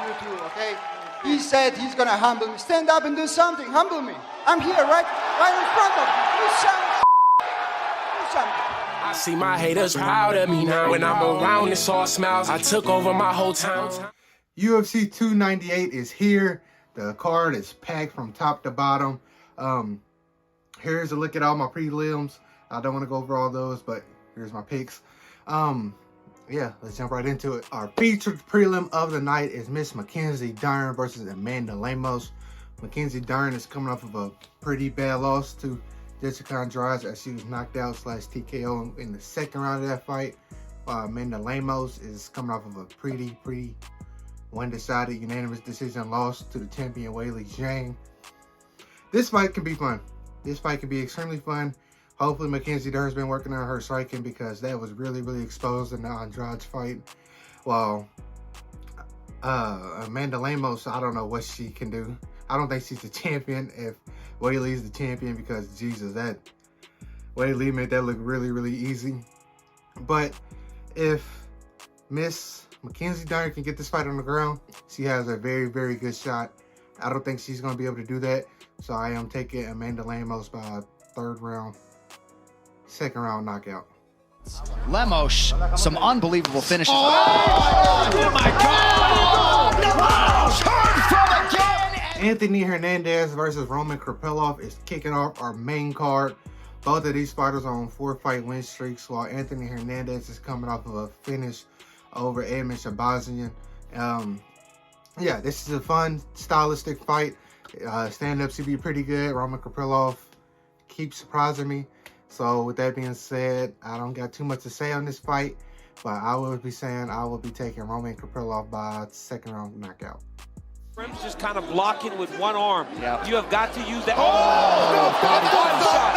you two, okay? He said he's gonna humble me. Stand up and do something. Humble me. I'm here, right in front of you. Do something. Do something. I see my haters proud of me now. When I'm around, it's all smiles. I took over my whole town. UFC 298 is here. The card is packed from top to bottom. Here's a look at all my prelims. I don't want to go over all those, but here's my picks. Yeah, let's jump right into it. Our featured prelim of the night is Miss Mackenzie Dern versus Amanda Lemos. Mackenzie Dern is coming off of a pretty bad loss to Jessica Andrade as she was knocked out / TKO in the second round of that fight. While Amanda Lemos is coming off of a pretty one-decided unanimous decision loss to the champion Weili Zhang. This fight can be fun. This fight can be extremely fun. Hopefully Mackenzie Dern's been working on her striking because that was really exposed in the Andrade fight. While Amanda Lemos, I don't know what she can do. I don't think she's the champion if Weili's the champion because, Jesus, that Weili made that look really easy. But if Miss Mackenzie Dern can get this fight on the ground, she has a very good shot. I don't think she's going to be able to do that. So I am taking Amanda Lemos by a second round knockout. Lemos, some unbelievable finishes. Oh my God! Lemos heard from again! Anthony Hernandez versus Roman Krepelov is kicking off our main card. Both of these fighters are on 4-fight win streaks, while Anthony Hernandez is coming off of a finish over Edmund Shabazian. Yeah, this is a fun, stylistic fight. Stand-up should be pretty good. Roman Krepelov keeps surprising me. So with that being said, I don't got too much to say on this fight, but I will be saying I will be taking Roman Krepelov by second round knockout. Rim's just kind of blocking with one arm. Yep. You have got to use that.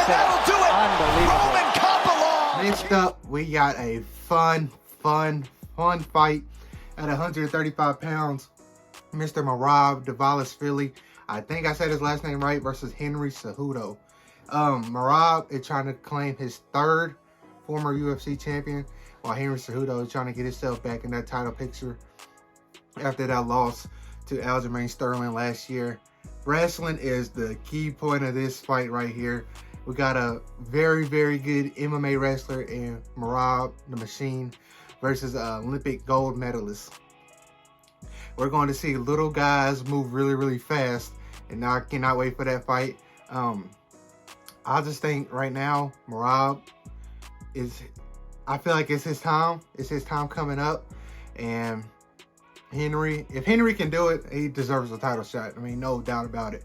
That'll do it. Roman Krepelov. Next up, we got a fun fight at 135 pounds. Mr. Merab Dvalishvili, I think I said his last name right, versus Henry Cejudo. Merab is trying to claim his third former UFC champion, while Henry Cejudo is trying to get himself back in that title picture after that loss to Aljamain Sterling last year. Wrestling is the key point of this fight right here. We got a very good MMA wrestler in Merab the Machine versus Olympic gold medalist. We're going to see little guys move really fast, and I cannot wait for that fight. I just think right now, Merab I feel like it's his time. It's his time coming up. And if Henry can do it, he deserves a title shot. I mean, no doubt about it.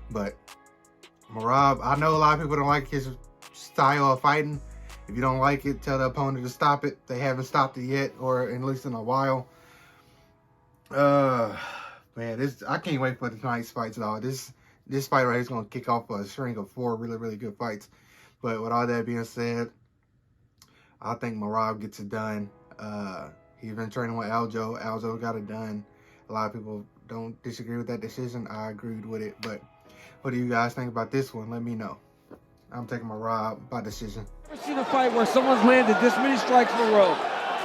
But Merab, I know a lot of people don't like his style of fighting. If you don't like it, tell the opponent to stop it. They haven't stopped it yet, or at least in a while. Man, I can't wait for tonight's fights at all. This fight right here is going to kick off a string of 4 really good fights. But with all that being said, I think Merab gets it done. He's been training with Aljo. Aljo got it done. A lot of people don't disagree with that decision. I agreed with it. But what do you guys think about this one? Let me know. I'm taking Merab by decision. I've never seen a fight where someone's landed this many strikes in a row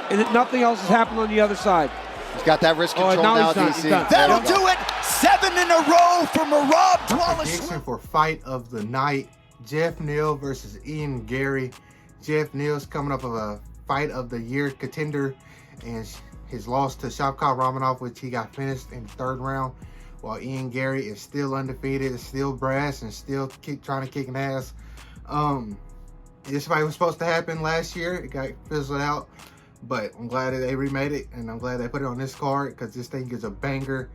and nothing else has happened on the other side. He's got that wrist control now, DC. That'll do it. 7 in a row for Merab Dvalishvili. Prediction for fight of the night: Jeff Neal versus Ian Gary. Jeff Neal's coming up of a fight of the year contender, and his loss to Shavkat Ramonov, which he got finished in the 3rd round, while Ian Gary is still undefeated, is still brass, and still trying to kick an ass. This fight was supposed to happen last year. It got fizzled out. But I'm glad that they remade it, and I'm glad they put it on this card because this thing is a banger.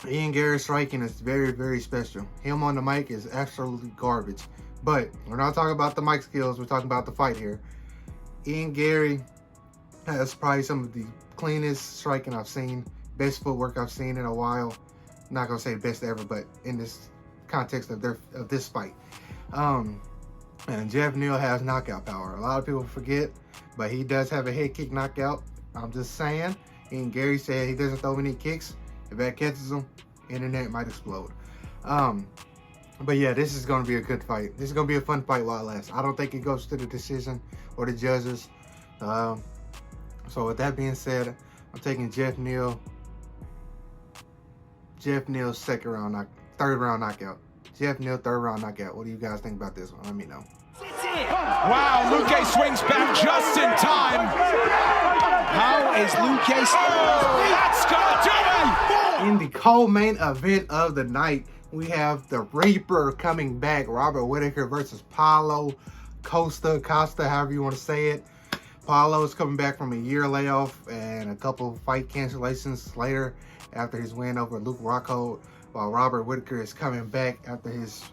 Ian Gary's striking is very special. Him on the mic is absolutely garbage. But we're not talking about the mic skills. We're talking about the fight here. Ian Gary has probably some of the cleanest striking I've seen. Best footwork I've seen in a while. I'm not going to say best ever, but in this context of this fight. And Jeff Neal has knockout power. A lot of people forget, but he does have a head kick knockout. I'm just saying. And Gary said he doesn't throw any kicks. If that catches him, internet might explode. But yeah, this is going to be a good fight. This is going to be a fun fight while it lasts. I don't think it goes to the decision or the judges. So with that being said, I'm taking Jeff Neal Jeff Neal's third round knockout. Jeff Neal, third round knockout. What do you guys think about this one? Let me know. Wow, Luque swings back just in time. How is Luque still? That's gonna do it! In the co-main event of the night, we have the Reaper coming back. Robert Whittaker versus Paulo Costa, however you want to say it. Paulo is coming back from a year layoff and a couple fight cancellations later after his win over Luke Rockhold, while Robert Whittaker is coming back after his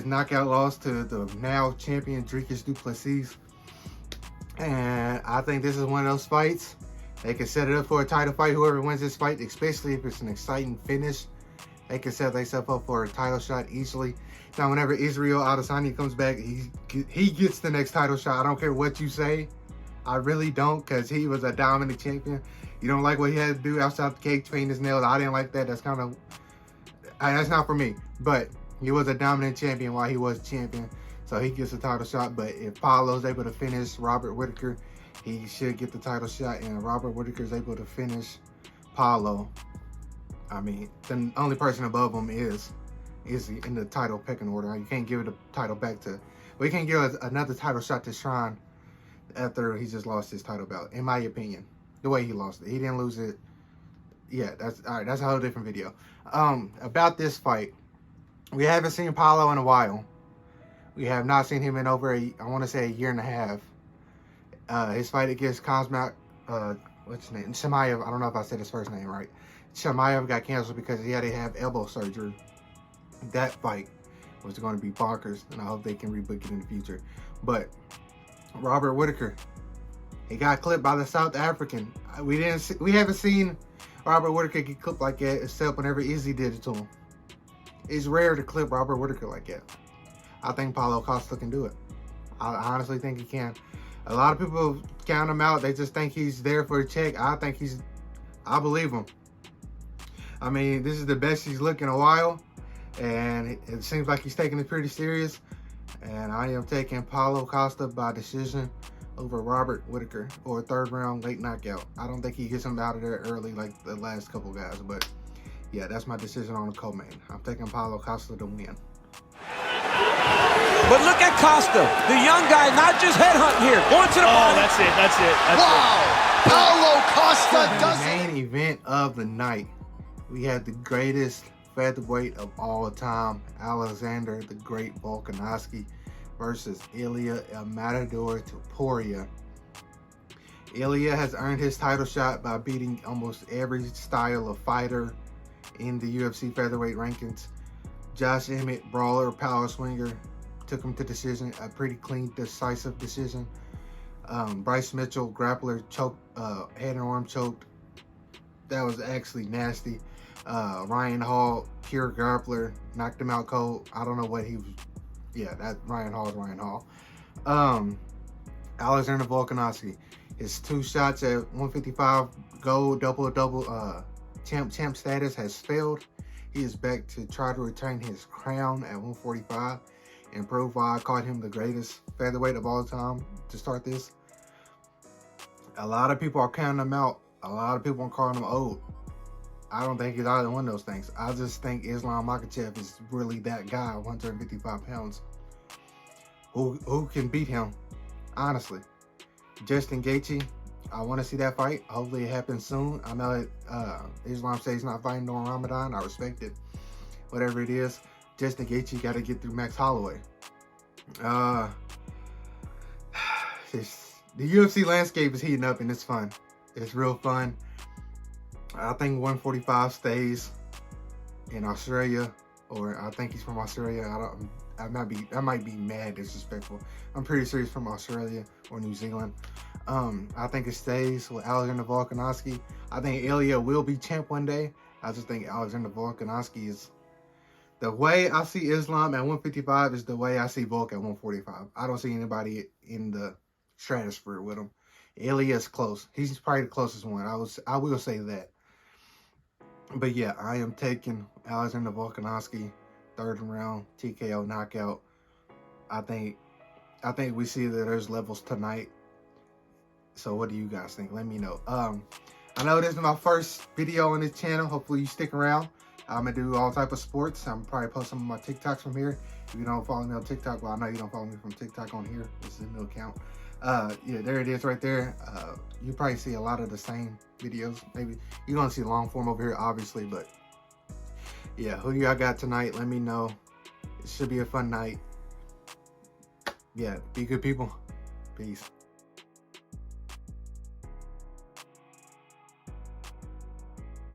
knockout loss to the now champion Dricus du Plessis. And I think this is one of those fights. They can set it up for a title fight. Whoever wins this fight, especially if it's an exciting finish, they can set themselves up for a title shot easily. Now, whenever Israel Adesanya comes back, he gets the next title shot. I don't care what you say. I really don't, because he was a dominant champion. You don't like what he had to do outside the cage, paint his nails. I didn't like that. That's not for me. But he was a dominant champion while he was champion. So he gets a title shot. But if Paulo's able to finish Robert Whittaker, he should get the title shot. And Robert Whittaker is able to finish Paulo. I mean, the only person above him is in the title pecking order. You can't give the title back to... Well, you can't give another title shot to Sean after he just lost his title belt, in my opinion. The way he lost it. He didn't lose it. Yeah, that's all right. That's a whole different video. About this fight, we haven't seen Paulo in a while. We have not seen him in over I want to say a year and a half. His fight against Khamzat, what's his name? Chimaev. I don't know if I said his first name right. Chimaev got canceled because he had to have elbow surgery. That fight was going to be bonkers, and I hope they can rebook it in the future. But Robert Whittaker, he got clipped by the South African. We haven't seen Robert Whittaker get clipped like that except whenever Izzy did it to him. It's rare to clip Robert Whittaker like that. I think Paulo Costa can do it. I honestly think he can. A lot of people count him out. They just think he's there for a check. I believe him. I mean, this is the best he's looked in a while, and it seems like he's taking it pretty serious. And I am taking Paulo Costa by decision over Robert Whittaker, or a third round late knockout. I don't think he gets him out of there early like the last couple guys, but yeah, that's my decision on the co-main. I'm taking Paulo Costa to win. But look at Costa, the young guy, not just headhunting here, going to the body. That's it. Wow! Paulo Costa does The it! main event of the night, we had the greatest featherweight of all time, Alexander the Great Volkanovski versus Ilya El Matador Topuria. Ilya has earned his title shot by beating almost every style of fighter in the UFC featherweight rankings. Josh Emmett, brawler, power swinger, took him to decision, a pretty clean, decisive decision. Bryce Mitchell, grappler, choked, head and arm choked. That was actually nasty. Ryan Hall, pure grappler, knocked him out cold. I don't know what he was. Yeah, that Ryan Hall is Ryan Hall. Alexander Volkanovski, his 2 shots at 155 gold double champ status has failed. He is back to try to retain his crown at 145 and prove why I called him the greatest featherweight of all time to start this. A lot of people are counting him out. A lot of people are calling him old. I don't think he's either one of those things. I just think Islam Makhachev is really that guy, 155 pounds, who can beat him, honestly. Justin Gaethje, I want to see that fight. Hopefully it happens soon. I know Islam says he's not fighting during Ramadan. I respect it. Whatever it is, Justin Gaethje got to get through Max Holloway. The UFC landscape is heating up and it's fun. It's real fun. I think 145 stays in Australia, or I think he's from Australia. That might be mad disrespectful. I'm pretty sure he's from Australia or New Zealand. I think it stays with Alexander Volkanovski. I think Ilya will be champ one day. I just think Alexander Volkanovski is... The way I see Islam at 155 is the way I see Volk at 145. I don't see anybody in the stratosphere with him. Ilya is close. He's probably the closest one. I will say that. But yeah, I am taking Alexander Volkanovski, third round TKO knockout. I think we see that there's levels tonight. So what do you guys think? Let me know. I know this is my first video on this channel. Hopefully you stick around. I'm gonna do all type of sports. I'm probably post some of my TikToks from here. If you don't follow me on TikTok, well, I know you don't follow me from TikTok on here. This is a new account. Yeah, there it is right there. You probably see a lot of the same videos. Maybe you're gonna see long form over here, obviously, but yeah, who y'all got tonight? Let me know. It should be a fun night. Yeah, be good people. Peace.